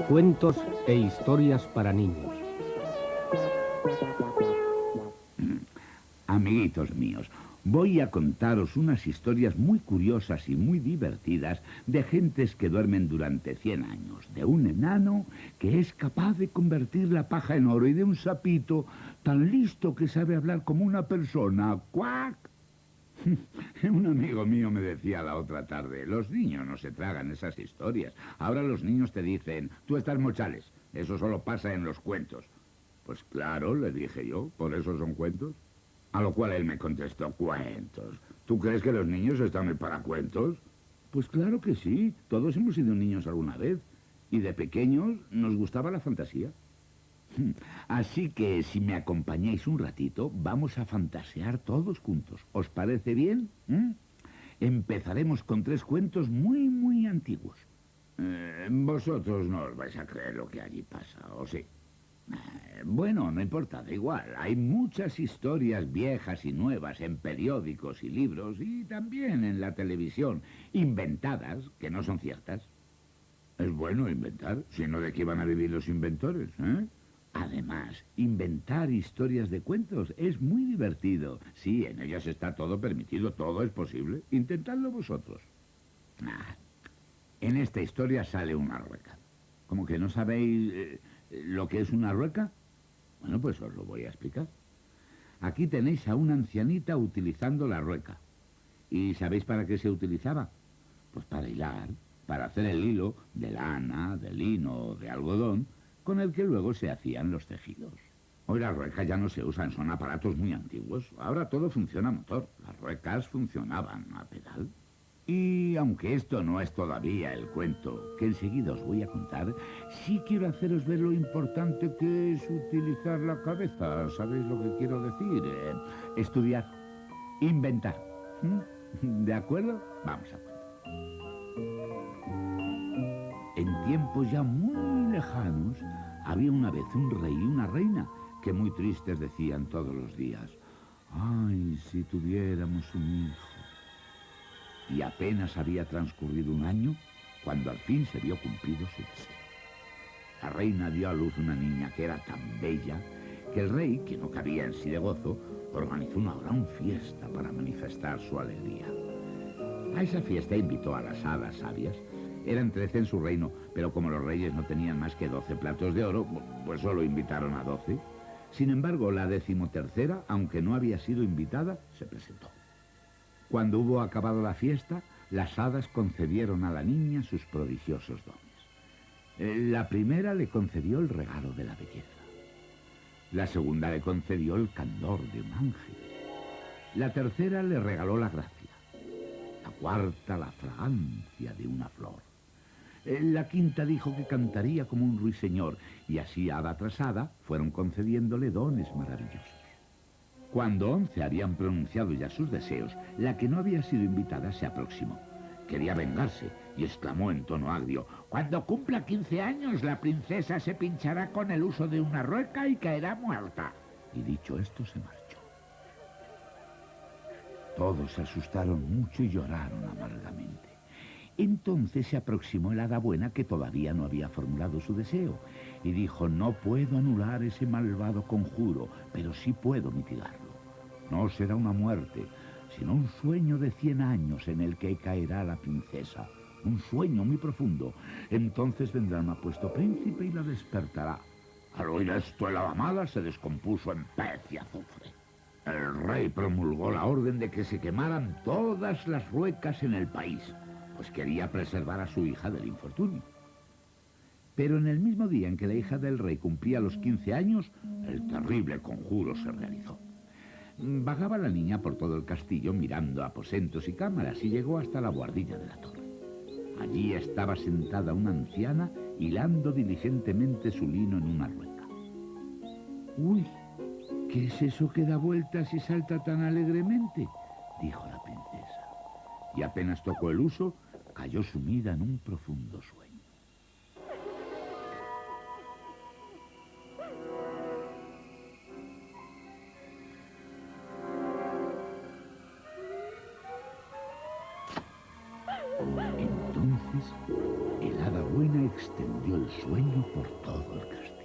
Cuentos e historias para niños. Amiguitos míos, voy a contaros unas historias muy curiosas y muy divertidas de gentes que duermen durante 100 años, de un enano que es capaz de convertir la paja en oro y de un sapito tan listo que sabe hablar como una persona. ¡Cuac! Un amigo mío me decía la otra tarde, los niños no se tragan esas historias. Ahora los niños te dicen, tú estás mochales, eso solo pasa en los cuentos. Pues claro, le dije yo, ¿por eso son cuentos? A lo cual él me contestó, ¿cuentos? ¿Tú crees que los niños están para cuentos? Pues claro que sí, todos hemos sido niños alguna vez. Y de pequeños nos gustaba la fantasía. Así que si me acompañáis un ratito, vamos a fantasear todos juntos. ¿Os parece bien? Empezaremos con 3 cuentos muy antiguos. Vosotros no os vais a creer lo que allí pasa, ¿o sí? Bueno, no importa, da igual. Hay muchas historias viejas y nuevas en periódicos y libros y también en la televisión, inventadas, que no son ciertas. Es bueno inventar, si no, ¿de qué van a vivir los inventores, eh? Además, inventar historias de cuentos es muy divertido. Sí, en ellas está todo permitido, todo es posible. Intentadlo vosotros. En esta historia sale una rueca. ¿Cómo que no sabéis lo que es una rueca? Bueno, pues os lo voy a explicar. Aquí tenéis a una ancianita utilizando la rueca. ¿Y sabéis para qué se utilizaba? Pues para hilar, para hacer el hilo de lana, de lino, de algodón, con el que luego se hacían los tejidos. Hoy las ruecas ya no se usan, son aparatos muy antiguos. Ahora todo funciona a motor. Las ruecas funcionaban a pedal. Y aunque esto no es todavía el cuento que enseguida os voy a contar, sí quiero haceros ver lo importante que es utilizar la cabeza. ¿Sabéis lo que quiero decir? Estudiar, inventar. ¿De acuerdo? Vamos a contar. En tiempos ya muy lejanos, había una vez un rey y una reina que muy tristes decían todos los días, «Ay, si tuviéramos un hijo». Y apenas había transcurrido un año cuando al fin se vio cumplido su deseo. La reina dio a luz una niña que era tan bella que el rey, que no cabía en sí de gozo, organizó una gran fiesta para manifestar su alegría. A esa fiesta invitó a las hadas sabias. Eran 13 en su reino, pero como los reyes no tenían más que 12 platos de oro, pues solo invitaron a 12. Sin embargo, la 13ª, aunque no había sido invitada, se presentó. Cuando hubo acabado la fiesta, las hadas concedieron a la niña sus prodigiosos dones. La primera le concedió el regalo de la belleza. La segunda le concedió el candor de un ángel. La tercera le regaló la gracia. La cuarta, la fragancia de una flor. La quinta dijo que cantaría como un ruiseñor, y así hada tras hada fueron concediéndole dones maravillosos. Cuando 11 habían pronunciado ya sus deseos, la que no había sido invitada se aproximó. Quería vengarse y exclamó en tono agrio, «Cuando cumpla 15 años, la princesa se pinchará con el uso de una rueca y caerá muerta». Y dicho esto, se marchó. Todos se asustaron mucho y lloraron amargamente. Entonces se aproximó el hada buena, que todavía no había formulado su deseo, y dijo, «No puedo anular ese malvado conjuro, pero sí puedo mitigarlo. No será una muerte, sino un sueño de 100 años en el que caerá la princesa. Un sueño muy profundo. Entonces vendrá un apuesto príncipe y la despertará». Al oír esto, el hada mala se descompuso en pez y azufre. El rey promulgó la orden de que se quemaran todas las ruecas en el país, pues quería preservar a su hija del infortunio. Pero en el mismo día en que la hija del rey cumplía los 15 años, el terrible conjuro se realizó. Vagaba la niña por todo el castillo mirando aposentos y cámaras y llegó hasta la buhardilla de la torre. Allí estaba sentada una anciana hilando diligentemente su lino en una rueca. «Uy, ¿qué es eso que da vueltas y salta tan alegremente?», dijo la princesa. Y apenas tocó el uso, cayó sumida en un profundo sueño. entonces el hada buena extendió el sueño por todo el castillo.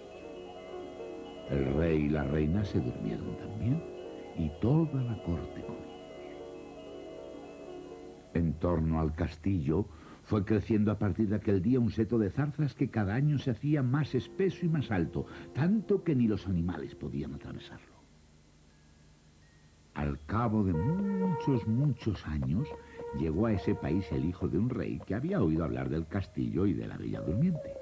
El rey y la reina se durmieron también, y toda la corte con ellos. En torno al castillo fue creciendo a partir de aquel día un seto de zarzas que cada año se hacía más espeso y más alto, tanto que ni los animales podían atravesarlo. Al cabo de muchos años, llegó a ese país el hijo de un rey que había oído hablar del castillo y de la Bella Durmiente.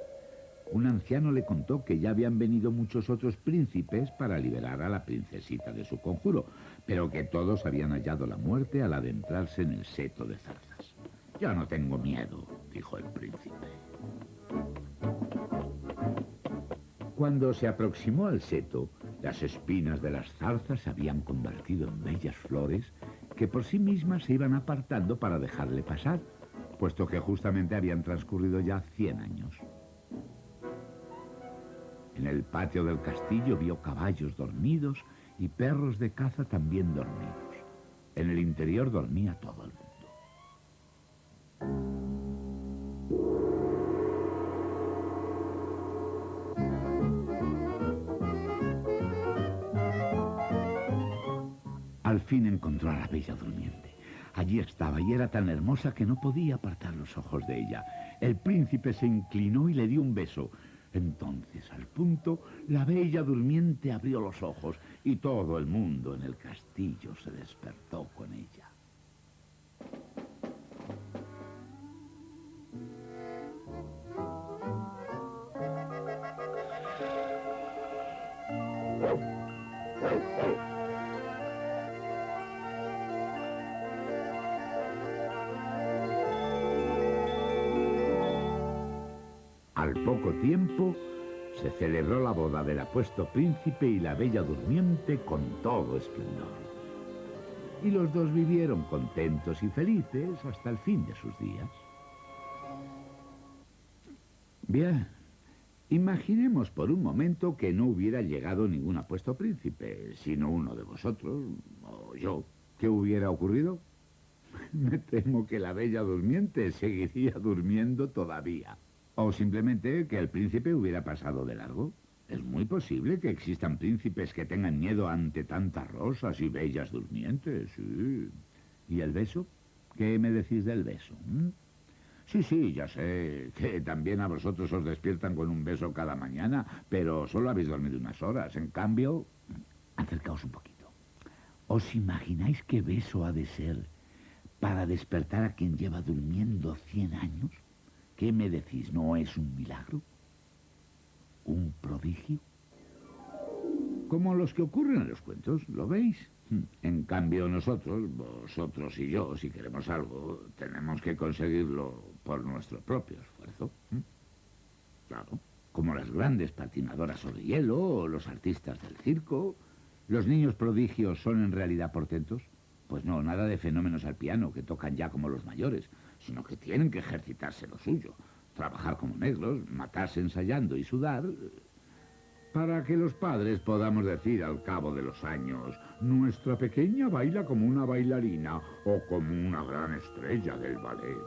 Un anciano le contó que ya habían venido muchos otros príncipes para liberar a la princesita de su conjuro, pero que todos habían hallado la muerte al adentrarse en el seto de zarzas. «Yo no tengo miedo», dijo el príncipe. Cuando se aproximó al seto, las espinas de las zarzas se habían convertido en bellas flores que por sí mismas se iban apartando para dejarle pasar, puesto que justamente habían transcurrido ya 100 años. En el patio del castillo vio caballos dormidos y perros de caza también dormidos. En el interior dormía todo el mundo. Al fin encontró a la Bella Durmiente. Allí estaba y era tan hermosa que no podía apartar los ojos de ella. El príncipe se inclinó y le dio un beso. Entonces, al punto, la Bella Durmiente abrió los ojos y todo el mundo en el castillo se despertó con ella. Al poco tiempo, se celebró la boda del apuesto príncipe y la Bella Durmiente con todo esplendor. Y los dos vivieron contentos y felices hasta el fin de sus días. Bien, imaginemos por un momento que no hubiera llegado ningún apuesto príncipe, sino uno de vosotros, o yo. ¿Qué hubiera ocurrido? Me temo que la Bella Durmiente seguiría durmiendo todavía. O simplemente que el príncipe hubiera pasado de largo. Es muy posible que existan príncipes que tengan miedo ante tantas rosas y bellas durmientes, sí. ¿Y el beso? ¿Qué me decís del beso? Sí, ya sé que también a vosotros os despiertan con un beso cada mañana, pero solo habéis dormido unas horas. En cambio, acercaos un poquito. ¿Os imagináis qué beso ha de ser para despertar a quien lleva durmiendo 100 años? ¿Qué me decís? ¿No es un milagro? ¿Un prodigio? Como los que ocurren en los cuentos, ¿lo veis? En cambio nosotros, vosotros y yo, si queremos algo, tenemos que conseguirlo por nuestro propio esfuerzo. Claro, como las grandes patinadoras sobre hielo o los artistas del circo. ¿Los niños prodigios son en realidad portentos? Pues no, nada de fenómenos al piano que tocan ya como los mayores, sino que tienen que ejercitarse lo suyo, trabajar como negros, matarse ensayando y sudar, para que los padres podamos decir al cabo de los años: nuestra pequeña baila como una bailarina o como una gran estrella del ballet.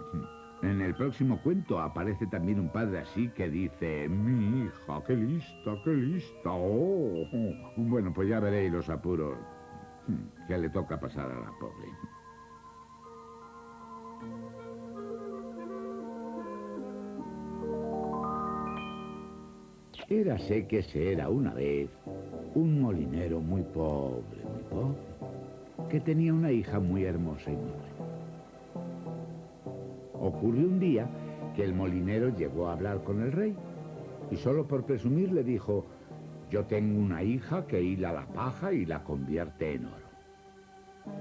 En el próximo cuento aparece también un padre así que dice: mi hija, qué lista, oh. Bueno, pues ya veréis los apuros que le toca pasar a la pobre. Érase que se era una vez un molinero muy pobre, que tenía una hija muy hermosa y muy buena. Ocurrió un día que el molinero llegó a hablar con el rey y solo por presumir le dijo: yo tengo una hija que hila la paja y la convierte en oro.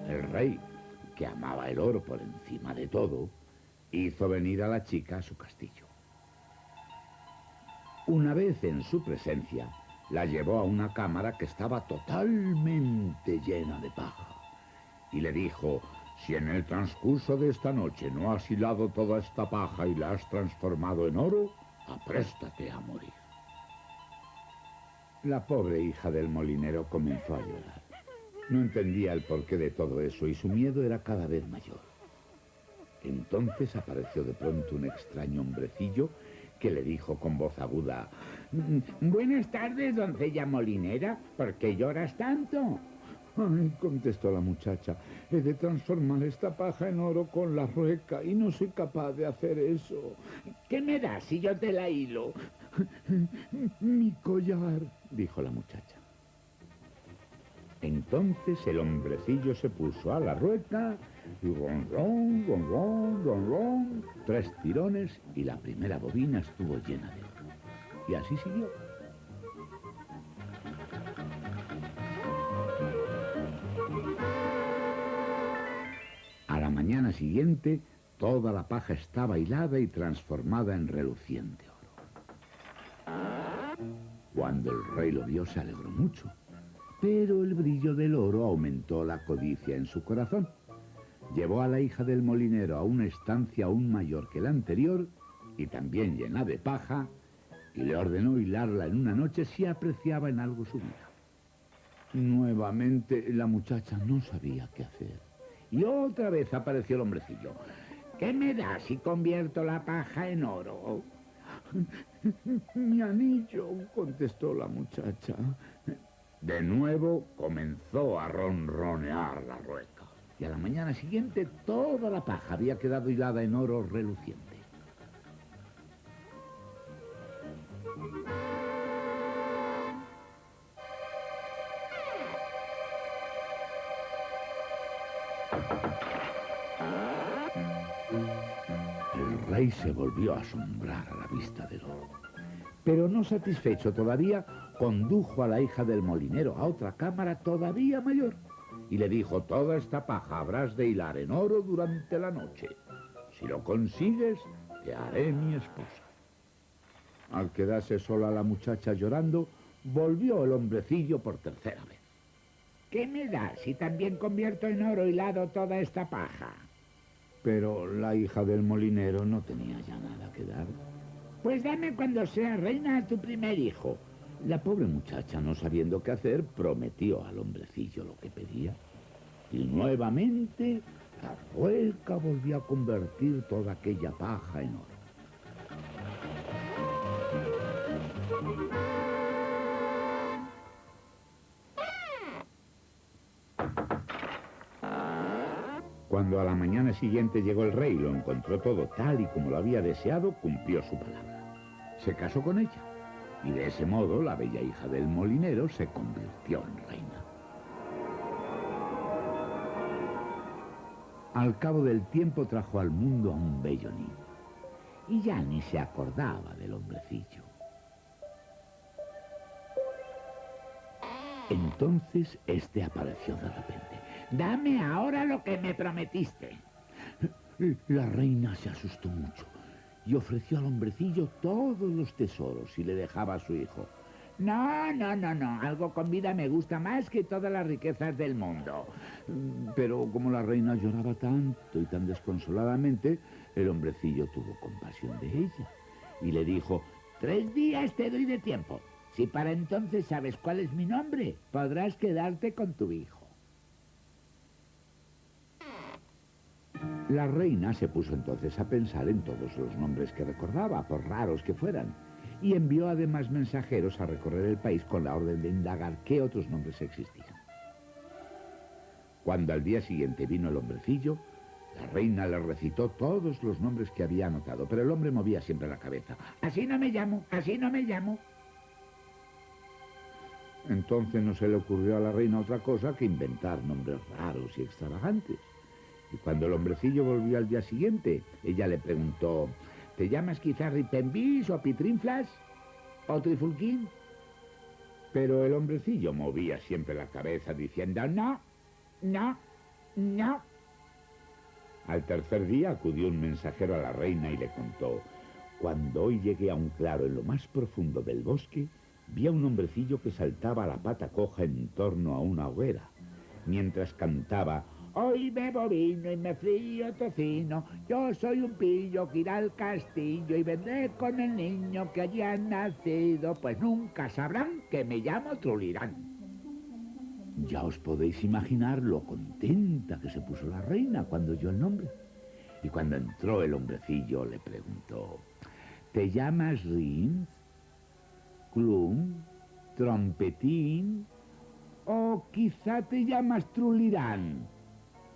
El rey, que amaba el oro por encima de todo, hizo venir a la chica a su castillo. Una vez en su presencia, la llevó a una cámara que estaba totalmente llena de paja y le dijo: si en el transcurso de esta noche no has hilado toda esta paja y la has transformado en oro, apréstate a morir. La pobre hija del molinero comenzó a llorar. No entendía el porqué de todo eso y su miedo era cada vez mayor. Entonces apareció de pronto un extraño hombrecillo que le dijo con voz aguda: «Buenas tardes, doncella molinera, ¿por qué lloras tanto?» «Ay», contestó la muchacha, «he de transformar esta paja en oro con la rueca y no soy capaz de hacer eso». «¿Qué me das si yo te la hilo?» «Mi collar», dijo la muchacha. Entonces el hombrecillo se puso a la rueca y ron, ron, ron, ron, ron, ron, 3 tirones y la primera bobina estuvo llena de oro. Y así siguió. A la mañana siguiente, toda la paja estaba hilada y transformada en reluciente oro. Cuando el rey lo vio, se alegró mucho. Pero el brillo del oro aumentó la codicia en su corazón. Llevó a la hija del molinero a una estancia aún mayor que la anterior y también llena de paja, y le ordenó hilarla en una noche si apreciaba en algo su vida. Nuevamente la muchacha no sabía qué hacer. Y otra vez apareció el hombrecillo. «¿Qué me das si convierto la paja en oro?» «Mi anillo», contestó la muchacha. De nuevo comenzó a ronronear la rueca, y a la mañana siguiente toda la paja había quedado hilada en oro reluciente. El rey se volvió a asombrar a la vista del oro. Pero no satisfecho todavía, condujo a la hija del molinero a otra cámara todavía mayor y le dijo: «Toda esta paja habrás de hilar en oro durante la noche. Si lo consigues, te haré mi esposa». Al quedarse sola la muchacha llorando, volvió el hombrecillo por tercera vez. «¿Qué me das si también convierto en oro hilado toda esta paja?» Pero la hija del molinero no tenía ya nada que dar. «Pues dame cuando sea reina a tu primer hijo». La pobre muchacha, no sabiendo qué hacer, prometió al hombrecillo lo que pedía. Y nuevamente la rueca volvió a convertir toda aquella paja en oro. Cuando a la mañana siguiente llegó el rey y lo encontró todo tal y como lo había deseado, cumplió su palabra. Se casó con ella, y de ese modo la bella hija del molinero se convirtió en reina. Al cabo del tiempo trajo al mundo a un bello niño, y ya ni se acordaba del hombrecillo. Entonces este apareció de repente. «Dame ahora lo que me prometiste». La reina se asustó mucho y ofreció al hombrecillo todos los tesoros y le dejaba a su hijo. «No, no, no, no, algo con vida me gusta más que todas las riquezas del mundo». Pero como la reina lloraba tanto y tan desconsoladamente, el hombrecillo tuvo compasión de ella y le dijo: «3 días te doy de tiempo. Si para entonces sabes cuál es mi nombre, podrás quedarte con tu hijo». La reina se puso entonces a pensar en todos los nombres que recordaba, por raros que fueran, y envió además mensajeros a recorrer el país con la orden de indagar qué otros nombres existían. Cuando al día siguiente vino el hombrecillo, la reina le recitó todos los nombres que había anotado, pero el hombre movía siempre la cabeza. «Así no me llamo, así no me llamo». Entonces no se le ocurrió a la reina otra cosa que inventar nombres raros y extravagantes. Y cuando el hombrecillo volvió al día siguiente, ella le preguntó: «¿Te llamas quizás Ripembis o Pitrinflas o Trifulquín?» Pero el hombrecillo movía siempre la cabeza diciendo: «No, no, no». Al tercer día acudió un mensajero a la reina y le contó: «Cuando hoy llegué a un claro en lo más profundo del bosque, vi a un hombrecillo que saltaba a la pata coja en torno a una hoguera, mientras cantaba: «Hoy bebo vino y me frío tocino, yo soy un pillo que irá al castillo y vendré con el niño que allí ha nacido, pues nunca sabrán que me llamo Trulirán». Ya os podéis imaginar lo contenta que se puso la reina cuando oyó el nombre. Y cuando entró el hombrecillo le preguntó: ¿te llamas Rinz, Klum, Trompetín o quizá te llamas Trulirán?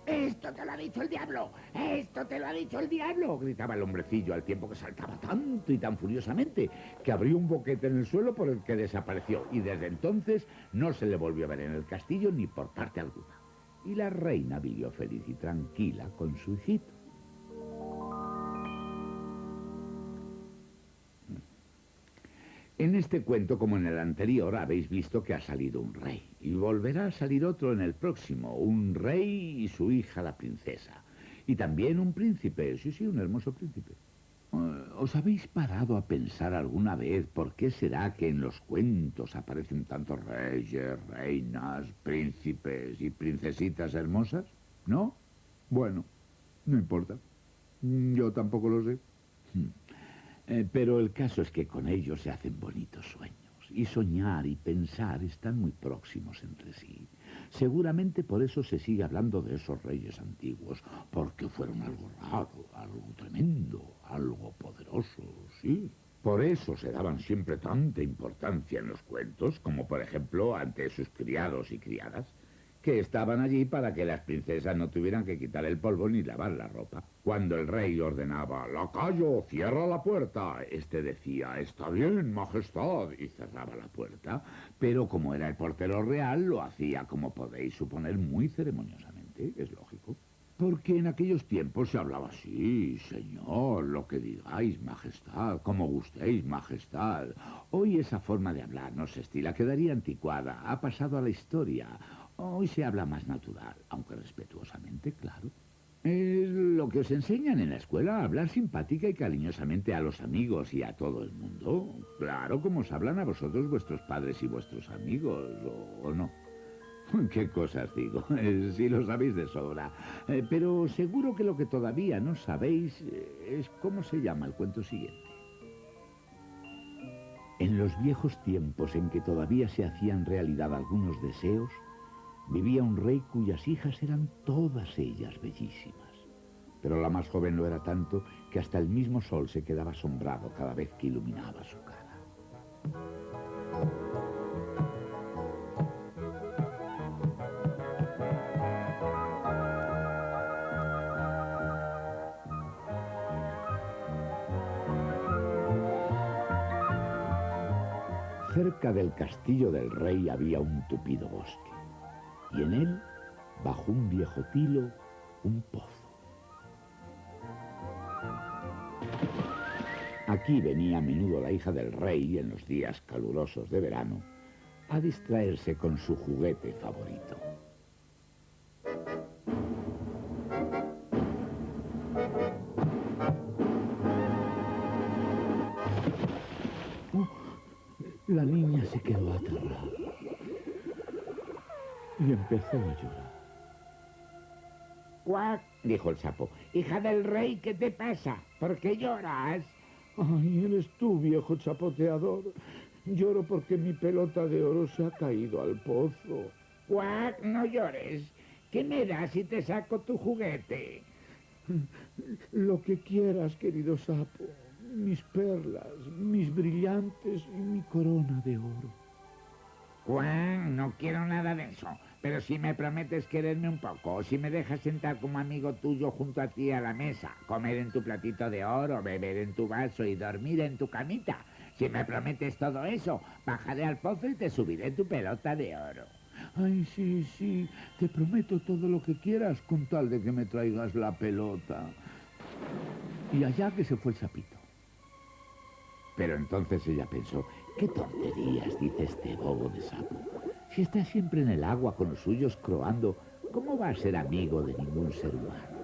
¡Esto te lo ha dicho el diablo! ¡Esto te lo ha dicho el diablo!, gritaba el hombrecillo al tiempo que saltaba tanto y tan furiosamente que abrió un boquete en el suelo por el que desapareció, y desde entonces no se le volvió a ver en el castillo ni por parte alguna. Y la reina vivió feliz y tranquila con su hijito. En este cuento, como en el anterior, habéis visto que ha salido un rey. Y volverá a salir otro en el próximo, un rey y su hija la princesa. Y también un príncipe, sí, un hermoso príncipe. ¿Os habéis parado a pensar alguna vez por qué será que en los cuentos aparecen tantos reyes, reinas, príncipes y princesitas hermosas? ¿No? Bueno, no importa. Yo tampoco lo sé. Pero el caso es que con ellos se hacen bonitos sueños. Y soñar y pensar están muy próximos entre sí. Seguramente por eso se sigue hablando de esos reyes antiguos, porque fueron algo raro, algo tremendo, algo poderoso, sí. Por eso se daban siempre tanta importancia en los cuentos, como por ejemplo ante sus criados y criadas, que estaban allí para que las princesas no tuvieran que quitar el polvo ni lavar la ropa. Cuando el rey ordenaba: «Lacayo, cierra la puerta», este decía: «Está bien, majestad», y cerraba la puerta. Pero como era el portero real, lo hacía, como podéis suponer, muy ceremoniosamente, es lógico. Porque en aquellos tiempos se hablaba así: «Señor, lo que digáis, majestad, como gustéis, majestad». Hoy esa forma de hablar no se estila, quedaría anticuada, ha pasado a la historia. Hoy se habla más natural, aunque respetuosamente, claro. Es lo que os enseñan en la escuela, a hablar simpática y cariñosamente a los amigos y a todo el mundo. Claro, como os hablan a vosotros vuestros padres y vuestros amigos, ¿o no? ¿Qué cosas digo? Si lo sabéis de sobra. Pero seguro que lo que todavía no sabéis es cómo se llama el cuento siguiente. En los viejos tiempos en que todavía se hacían realidad algunos deseos, vivía un rey cuyas hijas eran todas ellas bellísimas. Pero la más joven lo era tanto que hasta el mismo sol se quedaba asombrado cada vez que iluminaba su cara. Cerca del castillo del rey había un tupido bosque. Y en él, bajo un viejo tilo, un pozo. Aquí venía a menudo la hija del rey, en los días calurosos de verano, a distraerse con su juguete favorito. La niña se quedó aterrada y empezó a llorar. «¡Cuac!», dijo el sapo. «Hija del rey, ¿qué te pasa? ¿Por qué lloras?» «Ay, eres tú, viejo chapoteador. Lloro porque mi pelota de oro se ha caído al pozo». «¡Cuac! No llores. ¿Qué me das si te saco tu juguete?» «Lo que quieras, querido sapo. Mis perlas, mis brillantes y mi corona de oro». «Juan, no quiero nada de eso. Pero si me prometes quererme un poco, si me dejas sentar como amigo tuyo junto a ti a la mesa, comer en tu platito de oro, beber en tu vaso y dormir en tu camita, si me prometes todo eso, bajaré al pozo y te subiré tu pelota de oro». «Ay, sí, te prometo todo lo que quieras con tal de que me traigas la pelota». Y allá que se fue el sapito. Pero entonces ella pensó: «¿Qué tonterías dice este bobo de sapo? Si está siempre en el agua con los suyos croando, ¿cómo va a ser amigo de ningún ser humano?».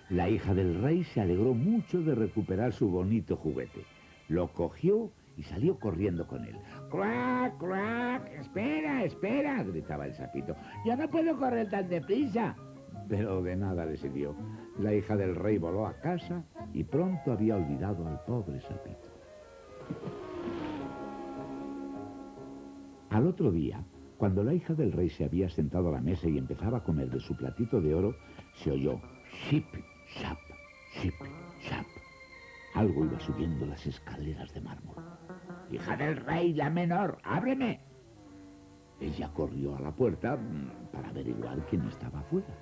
La hija del rey se alegró mucho de recuperar su bonito juguete. Lo cogió y salió corriendo con él. «¡Crack, crack! ¡Espera, espera!», gritaba el sapito. «Yo no puedo correr tan deprisa». Pero de nada le sirvió. La hija del rey voló a casa y pronto había olvidado al pobre sapito. Al otro día, Cuando la hija del rey se había sentado a la mesa y empezaba a comer de su platito de oro, se oyó ship, shap, ship, shap. Algo iba subiendo las escaleras de mármol. «Hija del rey, la menor, ábreme». Ella corrió a la puerta para averiguar quién estaba afuera.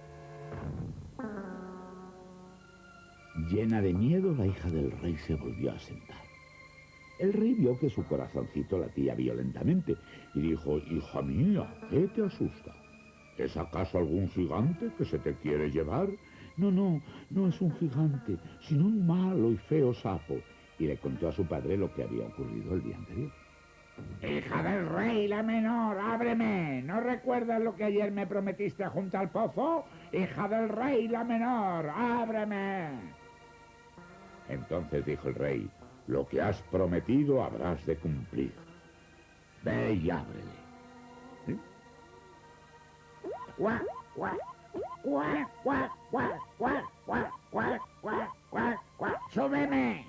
Llena de miedo, la hija del rey se volvió a sentar. El rey vio que su corazoncito latía violentamente y dijo: «Hija mía, ¿qué te asusta? ¿Es acaso algún gigante que se te quiere llevar?» «No, no, no es un gigante, sino un malo y feo sapo». Y le contó a su padre lo que había ocurrido el día anterior. «Hija del rey, la menor, ábreme. ¿No recuerdas lo que ayer me prometiste junto al pozo? Hija del rey, la menor, ábreme». Entonces dijo el rey: «Lo que has prometido habrás de cumplir. Ve y ábrele». ¿Sí? «Cuac, cuac, cuac, cuac, cuac, cuac, cuac, cuac, cuac, cuac, cuac. ¡Súbeme!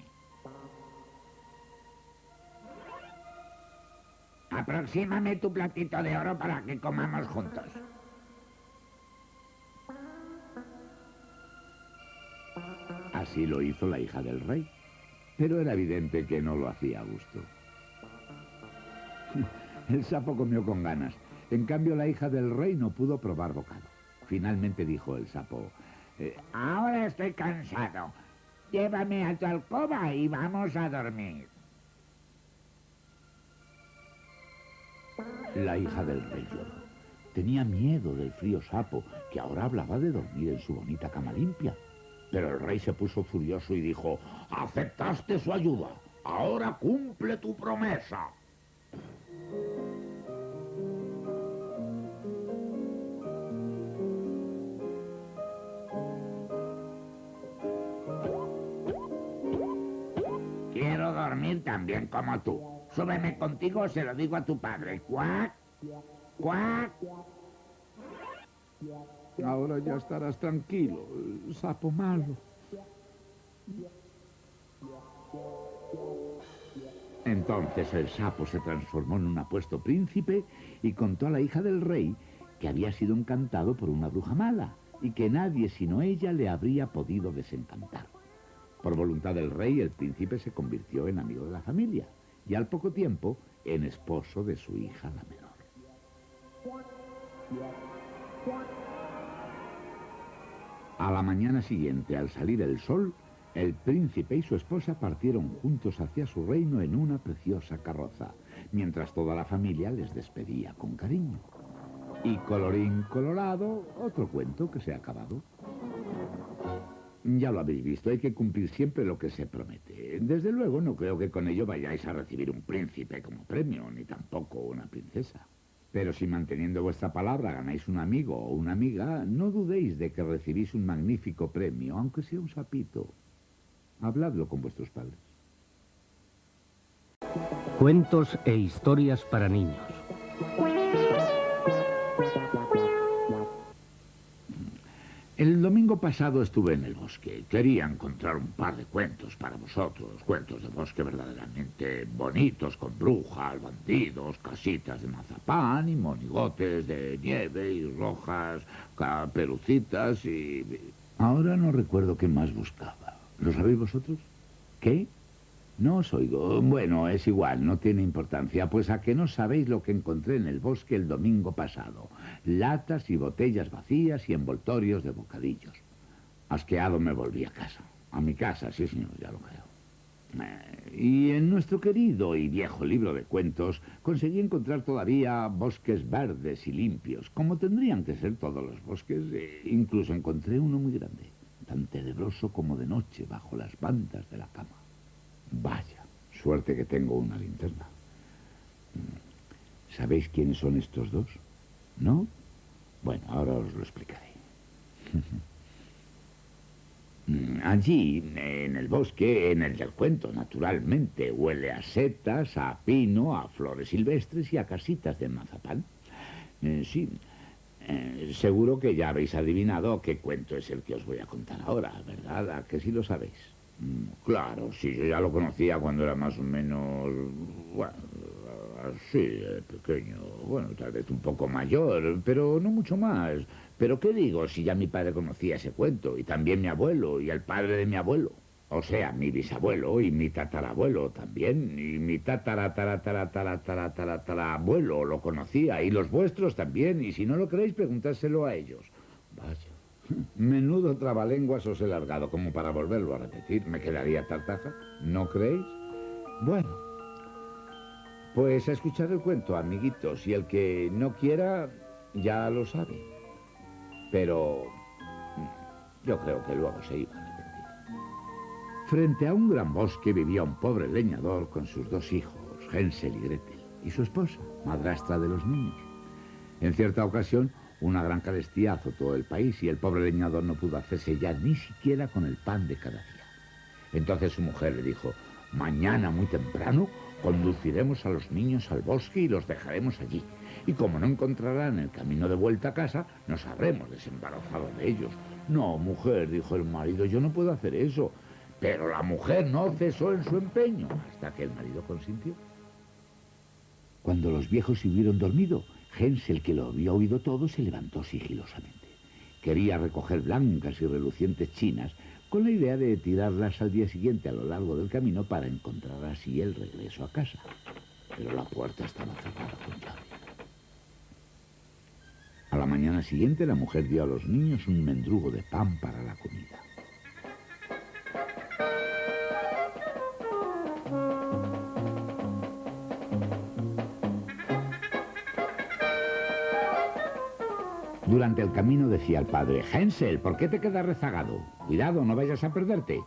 Aproxímame tu platito de oro para que comamos juntos». Así lo hizo la hija del rey, pero era evidente que no lo hacía a gusto. El sapo comió con ganas. En cambio, la hija del rey no pudo probar bocado. Finalmente dijo el sapo: «Ahora estoy cansado. Llévame a tu alcoba y vamos a dormir». La hija del rey lloró. Tenía miedo del frío sapo, que ahora hablaba de dormir en su bonita cama limpia. Pero el rey se puso furioso y dijo: «Aceptaste su ayuda. Ahora cumple tu promesa». «Quiero dormir tan bien como tú. Súbeme contigo, se lo digo a tu padre. ¡Cuac! ¡Cuac!». Ahora ya estarás tranquilo, sapo malo. Entonces el sapo se transformó en un apuesto príncipe y contó a la hija del rey que había sido encantado por una bruja mala y que nadie sino ella le habría podido desencantar. Por voluntad del rey, el príncipe se convirtió en amigo de la familia y al poco tiempo en esposo de su hija la menor. A la mañana siguiente, al salir el sol, el príncipe y su esposa partieron juntos hacia su reino en una preciosa carroza, mientras toda la familia les despedía con cariño. Y colorín colorado, otro cuento que se ha acabado. Ya lo habéis visto, hay que cumplir siempre lo que se promete. Desde luego, no creo que con ello vayáis a recibir un príncipe como premio, ni tampoco una princesa. Pero si manteniendo vuestra palabra ganáis un amigo o una amiga, no dudéis de que recibís un magnífico premio, aunque sea un sapito. Habladlo con vuestros padres. Cuentos e historias para niños. El domingo pasado estuve en el bosque. Quería encontrar un par de cuentos para vosotros. Cuentos de bosque verdaderamente bonitos, con brujas, bandidos, casitas de mazapán y monigotes de nieve y rojas, caperucitas y... Ahora no recuerdo qué más buscaba. ¿Lo sabéis vosotros? ¿Qué? No os oigo. Bueno, es igual, no tiene importancia. Pues a que no sabéis lo que encontré en el bosque el domingo pasado. Latas y botellas vacías y envoltorios de bocadillos. Asqueado me volví a casa. A mi casa, sí señor, ya lo creo. Y en nuestro querido y viejo libro de cuentos conseguí encontrar todavía bosques verdes y limpios, como tendrían que ser todos los bosques. Incluso encontré uno muy grande, tan tenebroso como de noche bajo las bandas de la cama. Vaya, suerte que tengo una linterna. ¿Sabéis quiénes son estos dos? ¿No? Bueno, ahora os lo explicaré. Allí, en el bosque, en el del cuento, naturalmente, huele a setas, a pino, a flores silvestres y a casitas de mazapán. Sí, seguro que ya habéis adivinado qué cuento es el que os voy a contar ahora, ¿verdad? ¿A que sí lo sabéis? Claro, sí, yo ya lo conocía cuando era más o menos... Bueno, Sí, pequeño. Bueno, tal vez un poco mayor, pero no mucho más. Pero ¿qué digo si ya mi padre conocía ese cuento? Y también mi abuelo y el padre de mi abuelo. O sea, mi bisabuelo y mi tatarabuelo también. Y mi tatarabuelo lo conocía. Y los vuestros también. Y si no lo creéis, preguntárselo a ellos. Vaya. Menudo trabalenguas os he largado como para volverlo a repetir. Me quedaría tartaja. ¿No creéis? Bueno, pues a escuchar el cuento, amiguitos. Y el que no quiera, ya lo sabe. Pero yo creo que luego se iba a arrepentir. Frente a un gran bosque vivía un pobre leñador con sus dos hijos, Hänsel y Gretel, y su esposa, madrastra de los niños. En cierta ocasión, una gran carestía azotó el país y el pobre leñador no pudo hacerse ya ni siquiera con el pan de cada día. Entonces su mujer le dijo: mañana muy temprano conduciremos a los niños al bosque y los dejaremos allí. Y como no encontrarán el camino de vuelta a casa, nos habremos desembarazado de ellos. No, mujer, dijo el marido, yo no puedo hacer eso. Pero la mujer no cesó en su empeño hasta que el marido consintió. Cuando los viejos se hubieron dormido, Hänsel, que lo había oído todo, se levantó sigilosamente. Quería recoger blancas y relucientes chinas con la idea de tirarlas al día siguiente a lo largo del camino para encontrar así el regreso a casa. Pero la puerta estaba cerrada con llave. A la mañana siguiente la mujer dio a los niños un mendrugo de pan para la comida. Durante el camino decía el padre: Hänsel, ¿por qué te quedas rezagado? Cuidado, no vayas a perderte.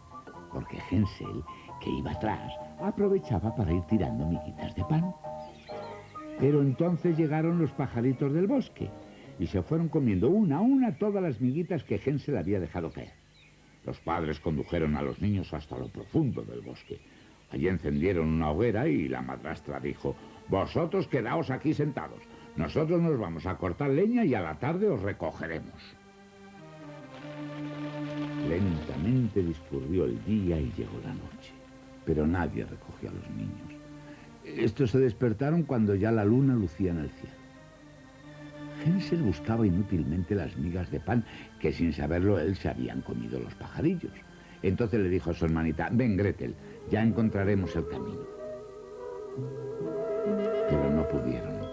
Porque Hänsel, que iba atrás, aprovechaba para ir tirando miguitas de pan. Pero entonces llegaron los pajaritos del bosque y se fueron comiendo una a una todas las miguitas que Hänsel había dejado caer. Los padres condujeron a los niños hasta lo profundo del bosque. Allí encendieron una hoguera y la madrastra dijo: vosotros quedaos aquí sentados. Nosotros nos vamos a cortar leña y a la tarde os recogeremos. Lentamente discurrió el día y llegó la noche, pero nadie recogió a los niños. Estos se despertaron cuando ya la luna lucía en el cielo. Hänsel buscaba inútilmente las migas de pan que, sin saberlo él, se habían comido los pajarillos. Entonces le dijo a su hermanita: ven, Gretel, ya encontraremos el camino. Pero no pudieron encontrarlo.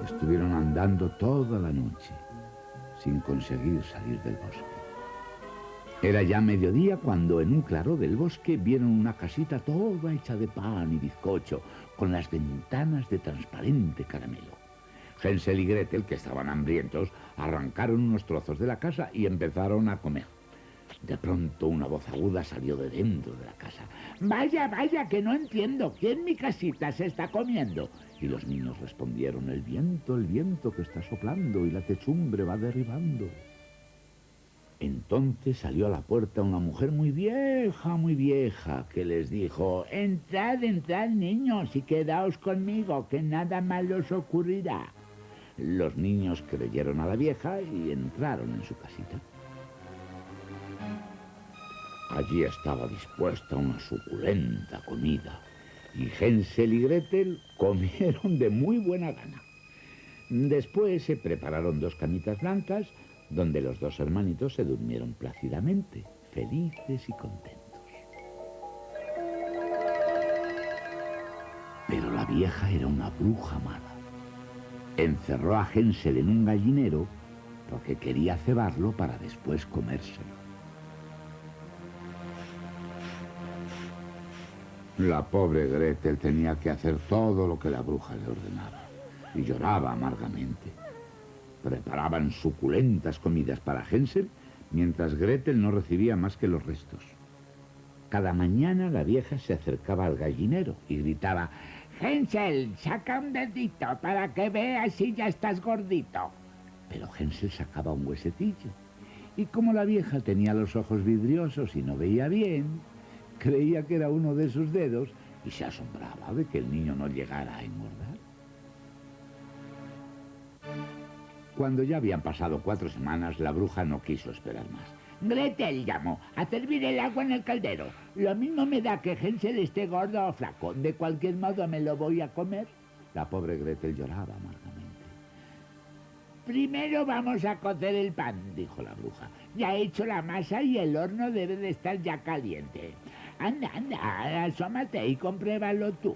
Estuvieron andando toda la noche, sin conseguir salir del bosque. Era ya mediodía cuando en un claro del bosque vieron una casita toda hecha de pan y bizcocho, con las ventanas de transparente caramelo. Hänsel y Gretel, que estaban hambrientos, arrancaron unos trozos de la casa y empezaron a comer. De pronto una voz aguda salió de dentro de la casa. Vaya, vaya, que no entiendo. ¿Quién mi casita se está comiendo? Y los niños respondieron: el viento que está soplando y la techumbre va derribando. Entonces salió a la puerta una mujer muy vieja, que les dijo: entrad, entrad, niños, y quedaos conmigo, que nada malo os ocurrirá. Los niños creyeron a la vieja y entraron en su casita. Allí estaba dispuesta una suculenta comida, y Hänsel y Gretel comieron de muy buena gana. Después se prepararon dos camitas blancas, donde los dos hermanitos se durmieron plácidamente, felices y contentos. Pero la vieja era una bruja mala. Encerró a Hänsel en un gallinero porque quería cebarlo para después comérselo. La pobre Gretel tenía que hacer todo lo que la bruja le ordenaba y lloraba amargamente. Preparaban suculentas comidas para Hänsel, mientras Gretel no recibía más que los restos. Cada mañana la vieja se acercaba al gallinero y gritaba: Hänsel, saca un dedito para que veas si ya estás gordito. Pero Hänsel sacaba un huesetillo, y como la vieja tenía los ojos vidriosos y no veía bien, creía que era uno de sus dedos y se asombraba de que el niño no llegara a engordar. Cuando ya habían pasado 4 semanas, la bruja no quiso esperar más. Gretel, llamó, a servir el agua en el caldero. Lo mismo me da que Hansel esté gordo o flaco. De cualquier modo me lo voy a comer. La pobre Gretel lloraba amargamente. Primero vamos a cocer el pan, dijo la bruja. Ya he hecho la masa y el horno debe de estar ya caliente. Anda, anda, asómate y compruébalo tú.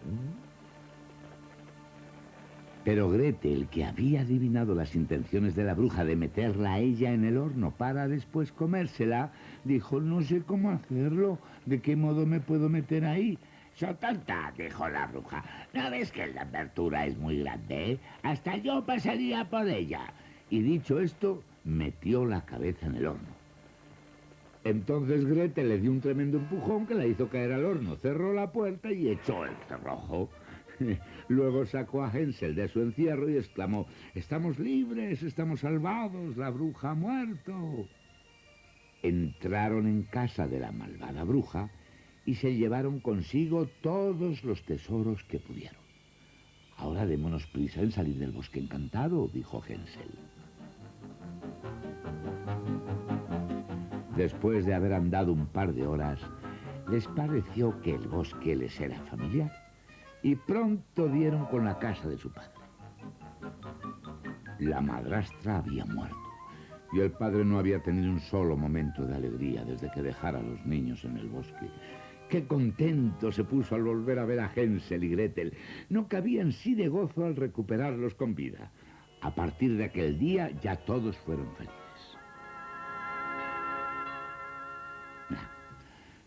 Pero Gretel, que había adivinado las intenciones de la bruja de meterla a ella en el horno para después comérsela, dijo, no sé cómo hacerlo, ¿de qué modo me puedo meter ahí? ¡So tonta!, dijo la bruja. ¿No ves que la abertura es muy grande? Hasta yo pasaría por ella. Y dicho esto, metió la cabeza en el horno. Entonces Gretel le dio un tremendo empujón que la hizo caer al horno, cerró la puerta y echó el cerrojo. Luego sacó a Hansel de su encierro y exclamó, «Estamos libres, estamos salvados, la bruja ha muerto». Entraron en casa de la malvada bruja y se llevaron consigo todos los tesoros que pudieron. «Ahora démonos prisa en salir del bosque encantado», dijo Hansel. Después de haber andado un par de horas, les pareció que el bosque les era familiar y pronto dieron con la casa de su padre. La madrastra había muerto y el padre no había tenido un solo momento de alegría desde que dejara a los niños en el bosque. ¡Qué contento se puso al volver a ver a Hansel y Gretel! No cabía en sí de gozo al recuperarlos con vida. A partir de aquel día ya todos fueron felices.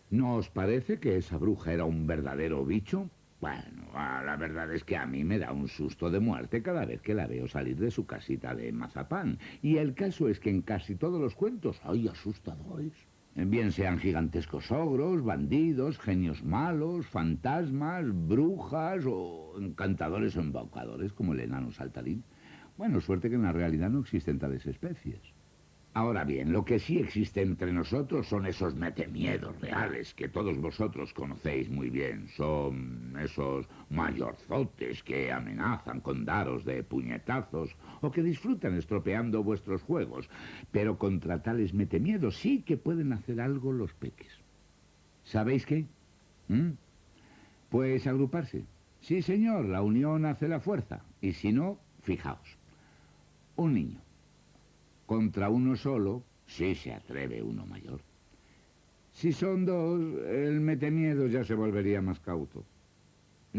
¿No os parece que esa bruja era un verdadero bicho? Bueno, la verdad es que a mí me da un susto de muerte cada vez que la veo salir de su casita de mazapán. Y el caso es que en casi todos los cuentos hay asustadores. Bien sean gigantescos ogros, bandidos, genios malos, fantasmas, brujas o encantadores o embaucadores como el enano saltarín. Bueno, suerte que en la realidad no existen tales especies. Ahora bien, lo que sí existe entre nosotros son esos metemiedos reales que todos vosotros conocéis muy bien. Son esos mayorzotes que amenazan con daros de puñetazos o que disfrutan estropeando vuestros juegos. Pero contra tales metemiedos sí que pueden hacer algo los peques. ¿Sabéis qué? Pues agruparse. Sí, señor, la unión hace la fuerza. Y si no, fijaos. Un niño. Contra uno solo, sí se atreve uno mayor. Si son dos, el metemiedo ya se volvería más cauto.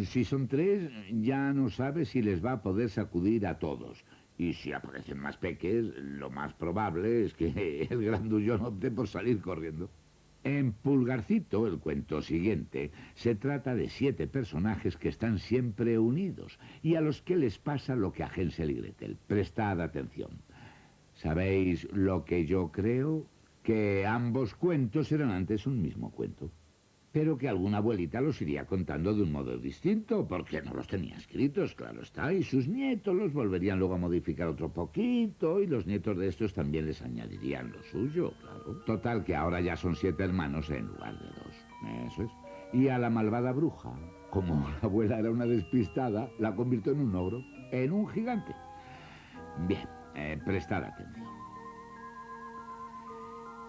Si son tres, ya no sabe si les va a poder sacudir a todos. Y si aparecen más peques, lo más probable es que el grandullón opte por salir corriendo. En Pulgarcito, el cuento siguiente, se trata de 7 personajes que están siempre unidos y a los que les pasa lo que a Hansel y Gretel. Prestad atención. ¿Sabéis lo que yo creo? Que ambos cuentos eran antes un mismo cuento, pero que alguna abuelita los iría contando de un modo distinto, porque no los tenía escritos, claro está, y sus nietos los volverían luego a modificar otro poquito, y los nietos de estos también les añadirían lo suyo, claro. Total, que ahora ya son 7 hermanos en lugar de 2, eso es. Y a la malvada bruja, como la abuela era una despistada, la convirtió en un ogro, en un gigante. Bien. Prestad atención.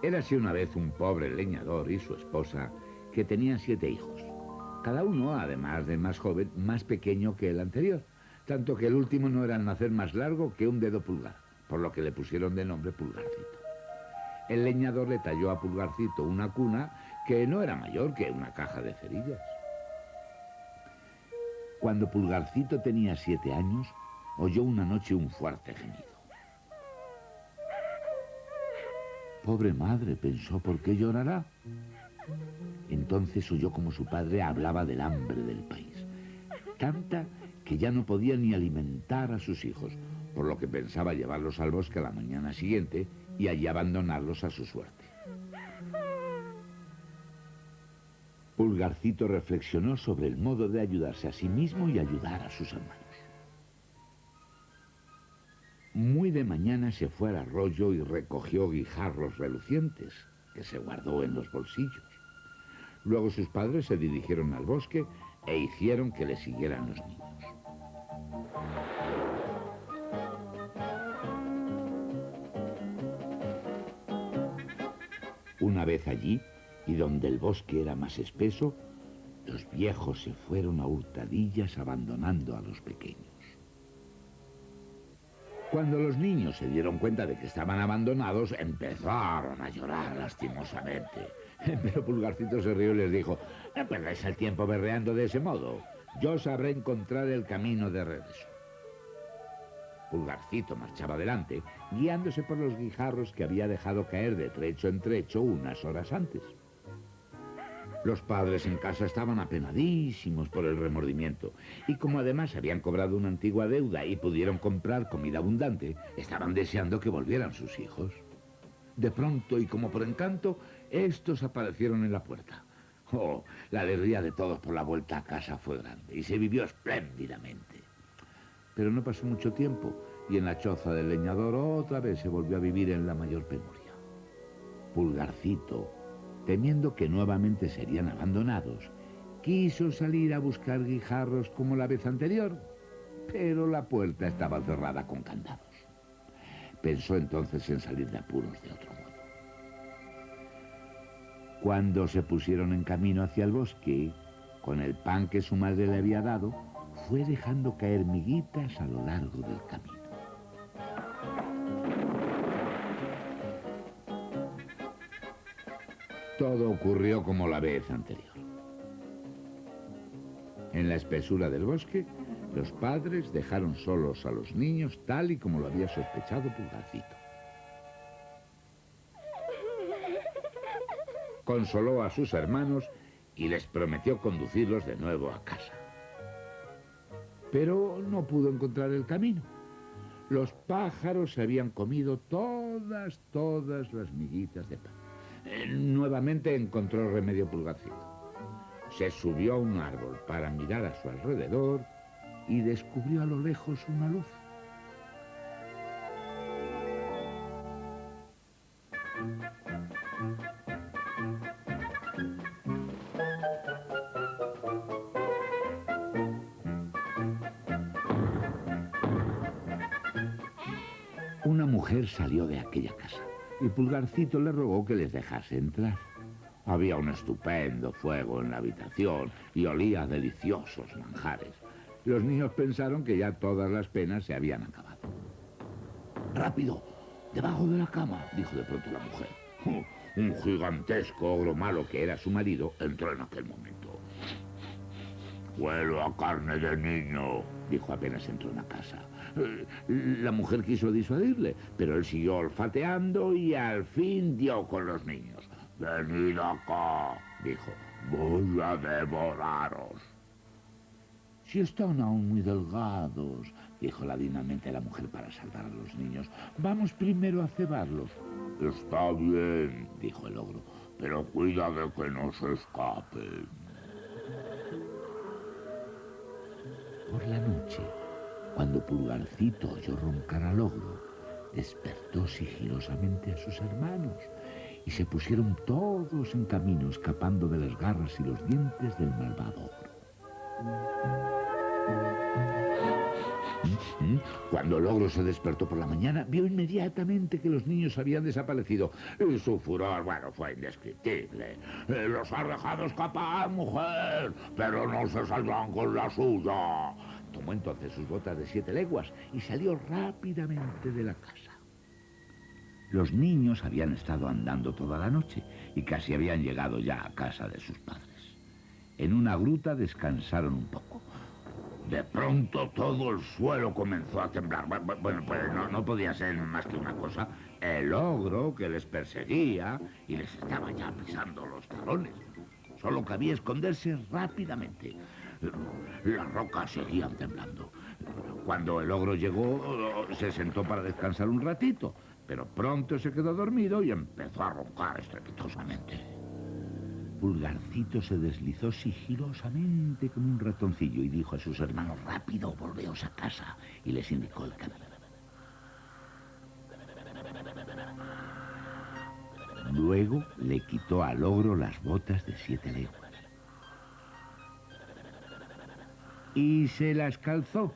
Érase una vez un pobre leñador y su esposa que tenían 7 hijos. Cada uno, además de más joven, más pequeño que el anterior. Tanto que el último no era al nacer más largo que un dedo pulgar, por lo que le pusieron de nombre Pulgarcito. El leñador le talló a Pulgarcito una cuna que no era mayor que una caja de cerillas. Cuando Pulgarcito tenía 7 años, oyó una noche un fuerte gemido. Pobre madre, pensó, ¿por qué llorará? Entonces oyó como su padre hablaba del hambre del país. Tanta que ya no podía ni alimentar a sus hijos, por lo que pensaba llevarlos al bosque a la mañana siguiente y allí abandonarlos a su suerte. Pulgarcito reflexionó sobre el modo de ayudarse a sí mismo y ayudar a sus hermanos. Muy de mañana se fue al arroyo y recogió guijarros relucientes, que se guardó en los bolsillos. Luego sus padres se dirigieron al bosque e hicieron que le siguieran los niños. Una vez allí, y donde el bosque era más espeso, los viejos se fueron a hurtadillas abandonando a los pequeños. Cuando los niños se dieron cuenta de que estaban abandonados, empezaron a llorar lastimosamente. Pero Pulgarcito se rió y les dijo: no perdáis el tiempo berreando de ese modo. Yo sabré encontrar el camino de regreso. Pulgarcito marchaba adelante, guiándose por los guijarros que había dejado caer de trecho en trecho unas horas antes. Los padres en casa estaban apenadísimos por el remordimiento, y como además habían cobrado una antigua deuda y pudieron comprar comida abundante, estaban deseando que volvieran sus hijos. De pronto, y como por encanto, estos aparecieron en la puerta. Oh, la alegría de todos por la vuelta a casa fue grande, y se vivió espléndidamente. Pero no pasó mucho tiempo, y en la choza del leñador otra vez se volvió a vivir en la mayor penuria. Pulgarcito, temiendo que nuevamente serían abandonados, quiso salir a buscar guijarros como la vez anterior, pero la puerta estaba cerrada con candados. Pensó entonces en salir de apuros de otro modo. Cuando se pusieron en camino hacia el bosque, con el pan que su madre le había dado, fue dejando caer miguitas a lo largo del camino. Todo ocurrió como la vez anterior. En la espesura del bosque, los padres dejaron solos a los niños tal y como lo había sospechado Pulgarcito. Consoló a sus hermanos y les prometió conducirlos de nuevo a casa. Pero no pudo encontrar el camino. Los pájaros se habían comido todas las miguitas de pan. Nuevamente encontró remedio Pulgarcito. Se subió a un árbol para mirar a su alrededor y descubrió a lo lejos una luz. Una mujer salió de aquella casa y Pulgarcito le rogó que les dejase entrar. Había un estupendo fuego en la habitación y olía a deliciosos manjares. Los niños pensaron que ya todas las penas se habían acabado. «¡Rápido! ¡Debajo de la cama!», dijo de pronto la mujer. Un gigantesco ogro malo que era su marido entró en aquel momento. «Huelo a carne de niño», dijo apenas entró en la casa. La mujer quiso disuadirle, pero él siguió olfateando y al fin dio con los niños. «Venid acá», dijo, «voy a devoraros». «Si están aún muy delgados», dijo ladinamente la mujer para salvar a los niños, «vamos primero a cebarlos». «Está bien», dijo el ogro, «pero cuida de que no se escapen». Por la noche, cuando Pulgarcito oyó roncar al ogro, despertó sigilosamente a sus hermanos y se pusieron todos en camino, escapando de las garras y los dientes del malvado ogro. Cuando el ogro se despertó por la mañana, vio inmediatamente que los niños habían desaparecido. Y su furor, bueno, fue indescriptible. «Los ha dejado escapar, mujer, pero no se saldrán con la suya». Tomó entonces sus botas de 7 leguas y salió rápidamente de la casa. Los niños habían estado andando toda la noche y casi habían llegado ya a casa de sus padres. En una gruta descansaron un poco. De pronto todo el suelo comenzó a temblar. Bueno, pues no podía ser más que una cosa. El ogro que les perseguía y les estaba ya pisando los talones. Solo cabía esconderse rápidamente. Las rocas seguían temblando. Cuando el ogro llegó, se sentó para descansar un ratito, pero pronto se quedó dormido y empezó a roncar estrepitosamente. Pulgarcito se deslizó sigilosamente como un ratoncillo y dijo a sus hermanos: «Rápido, volveos a casa», y les indicó el camino. Luego le quitó al ogro las botas de 7 leguas y se las calzó.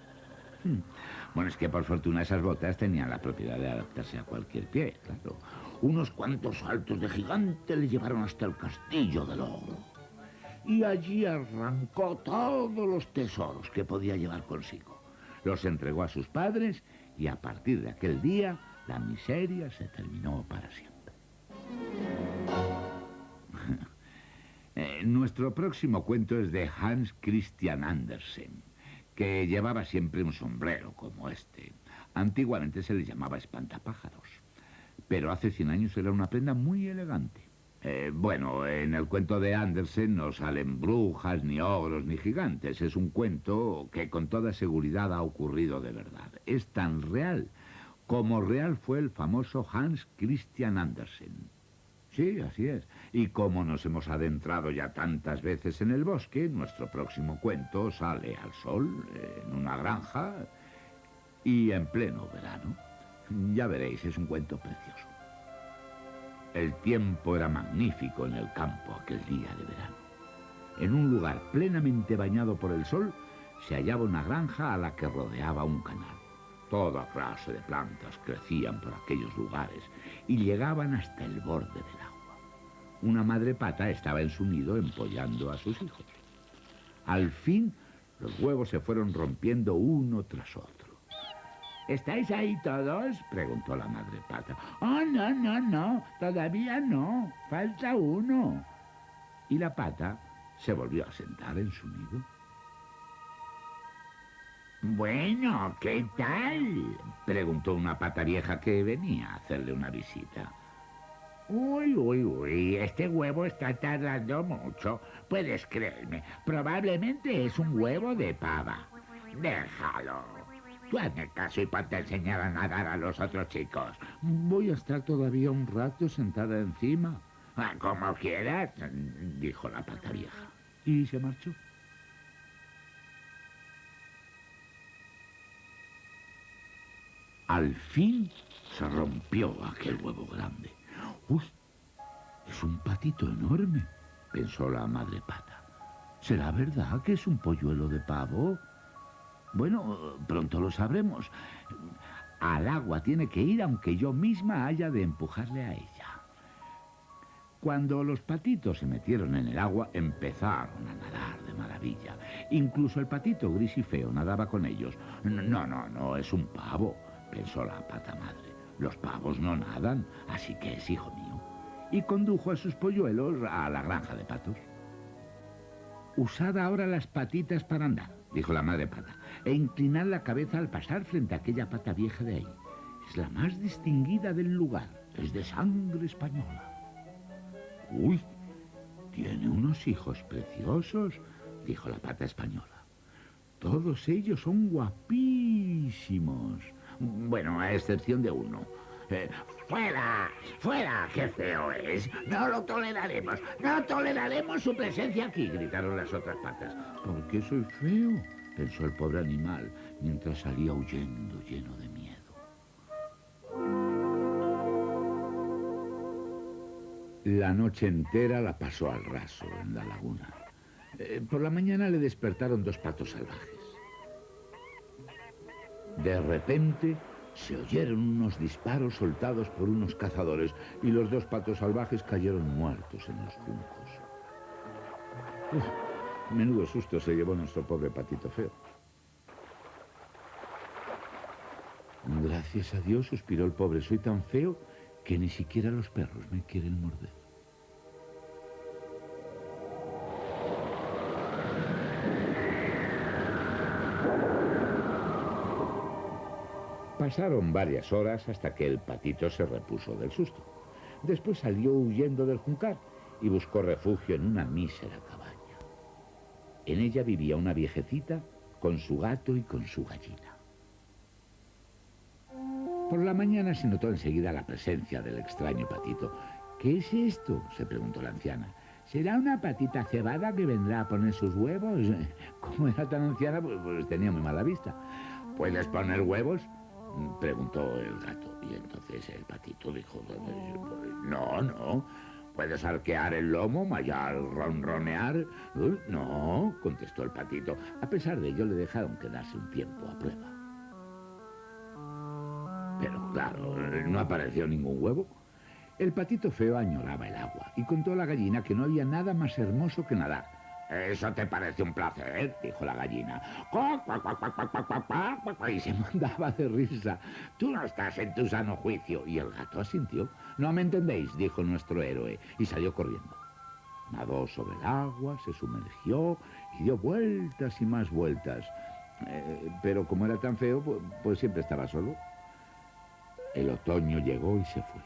Bueno, es que por fortuna esas botas tenían la propiedad de adaptarse a cualquier pie, claro. Unos cuantos saltos de gigante le llevaron hasta el castillo del ogro. Y allí arrancó todos los tesoros que podía llevar consigo. Los entregó a sus padres y a partir de aquel día la miseria se terminó para siempre. Nuestro próximo cuento es de Hans Christian Andersen, que llevaba siempre un sombrero como este. Antiguamente se le llamaba espantapájaros, pero hace 100 años era una prenda muy elegante. Bueno, en el cuento de Andersen no salen brujas, ni ogros, ni gigantes. Es un cuento que con toda seguridad ha ocurrido de verdad. Es tan real como real fue el famoso Hans Christian Andersen. Sí, así es. Y como nos hemos adentrado ya tantas veces en el bosque, nuestro próximo cuento sale al sol, en una granja y en pleno verano. Ya veréis, es un cuento precioso. El tiempo era magnífico en el campo aquel día de verano. En un lugar plenamente bañado por el sol se hallaba una granja a la que rodeaba un canal. Toda clase de plantas crecían por aquellos lugares y llegaban hasta el borde del agua. Una madre pata estaba en su nido empollando a sus hijos. Al fin, los huevos se fueron rompiendo uno tras otro. ¿Estáis ahí todos?, preguntó la madre pata. Oh, no, todavía no, falta uno. Y la pata se volvió a sentar en su nido. Bueno, ¿qué tal?, preguntó una pata vieja que venía a hacerle una visita. Uy, este huevo está tardando mucho. Puedes creerme, probablemente es un huevo de pava. Déjalo. Tú hazme caso y ponte a enseñar a nadar a los otros chicos. Voy a estar todavía un rato sentada encima. Como quieras, dijo la pata vieja. Y se marchó. Al fin se rompió aquel huevo grande. ¡Uy! Es un patito enorme, pensó la madre pata. ¿Será verdad que es un polluelo de pavo? Bueno, pronto lo sabremos. Al agua tiene que ir aunque yo misma haya de empujarle a ella. Cuando los patitos se metieron en el agua, empezaron a nadar de maravilla. Incluso el patito gris y feo nadaba con ellos. No, es un pavo, pensó la pata madre. Los pavos no nadan, así que es hijo mío. Y condujo a sus polluelos a la granja de patos. Usad ahora las patitas para andar, dijo la madre pata, e inclinad la cabeza al pasar frente a aquella pata vieja de ahí. Es la más distinguida del lugar, es de sangre española. Uy, tiene unos hijos preciosos, dijo la pata española. Todos ellos son guapísimos. Bueno, a excepción de uno. ¡Fuera! ¡Qué feo es! ¡No lo toleraremos! ¡No toleraremos su presencia aquí!, gritaron las otras patas. ¿Por qué soy feo?, pensó el pobre animal, mientras salía huyendo lleno de miedo. La noche entera la pasó al raso en la laguna. Por la mañana le despertaron 2 patos salvajes. De repente se oyeron unos disparos soltados por unos cazadores y los 2 patos salvajes cayeron muertos en los juncos. Menudo susto se llevó nuestro pobre patito feo. Gracias a Dios, suspiró el pobre, soy tan feo que ni siquiera los perros me quieren morder. Pasaron varias horas hasta que el patito se repuso del susto. Después salió huyendo del juncar y buscó refugio en una mísera cabaña. En ella vivía una viejecita con su gato y con su gallina. Por la mañana se notó enseguida la presencia del extraño patito. ¿Qué es esto?, se preguntó la anciana. ¿Será una patita cebada que vendrá a poner sus huevos? Como era tan anciana, pues tenía muy mala vista. ¿Puedes poner huevos?, preguntó el gato. Y entonces el patito dijo, no. ¿Puedes arquear el lomo, mayar, ronronear? No, contestó el patito. A pesar de ello le dejaron quedarse un tiempo a prueba. Pero claro, no apareció ningún huevo. El patito feo añoraba el agua y contó a la gallina que no había nada más hermoso que nadar. «¿Eso te parece un placer?», dijo la gallina. «Cuac, cuac, cuac, cuac, cuac, cuac, cuac, cuac, cuac», y se mandaba de risa. «Tú no estás en tu sano juicio». Y el gato asintió. «No me entendéis», dijo nuestro héroe, y salió corriendo. Nadó sobre el agua, se sumergió y dio vueltas y más vueltas. Pero como era tan feo, pues siempre estaba solo. El otoño llegó y se fue.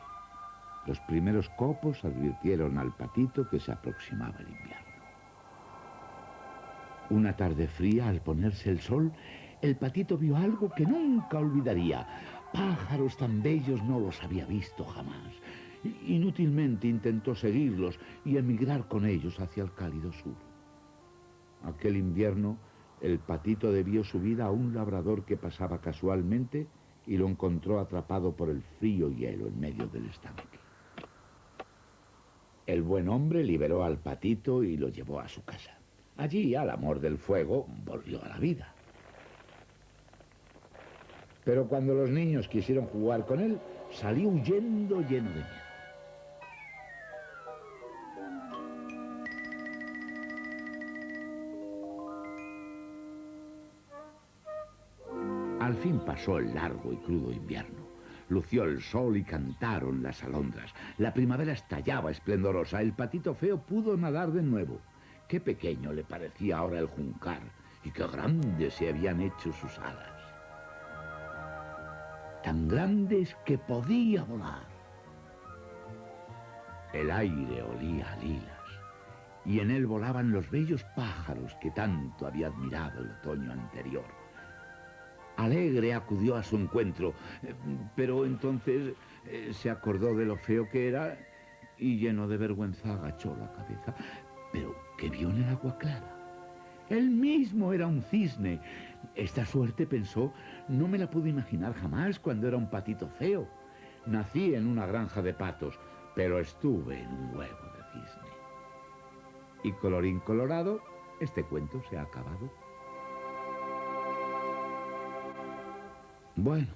Los primeros copos advirtieron al patito que se aproximaba el invierno. Una tarde fría, al ponerse el sol, el patito vio algo que nunca olvidaría. Pájaros tan bellos no los había visto jamás. Inútilmente intentó seguirlos y emigrar con ellos hacia el cálido sur. Aquel invierno, el patito debió su vida a un labrador que pasaba casualmente y lo encontró atrapado por el frío hielo en medio del estanque. El buen hombre liberó al patito y lo llevó a su casa. Allí, al amor del fuego, volvió a la vida. Pero cuando los niños quisieron jugar con él, salió huyendo lleno de miedo. Al fin pasó el largo y crudo invierno. Lució el sol y cantaron las alondras. La primavera estallaba esplendorosa. El patito feo pudo nadar de nuevo. Qué pequeño le parecía ahora el juncar y qué grandes se habían hecho sus alas. Tan grandes que podía volar. El aire olía a lilas y en él volaban los bellos pájaros que tanto había admirado el otoño anterior. Alegre acudió a su encuentro, pero entonces se acordó de lo feo que era y lleno de vergüenza agachó la cabeza. Pero ¿qué vio en el agua clara? Él mismo era un cisne. Esta suerte, pensó, no me la pude imaginar jamás cuando era un patito feo. Nací en una granja de patos, pero estuve en un huevo de cisne. Y colorín colorado, este cuento se ha acabado. Bueno,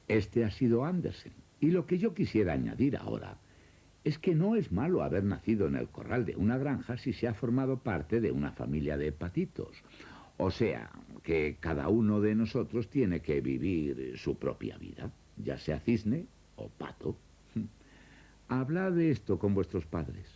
este ha sido Andersen. Y lo que yo quisiera añadir ahora es que no es malo haber nacido en el corral de una granja si se ha formado parte de una familia de patitos. O sea, que cada uno de nosotros tiene que vivir su propia vida, ya sea cisne o pato. Hablad de esto con vuestros padres.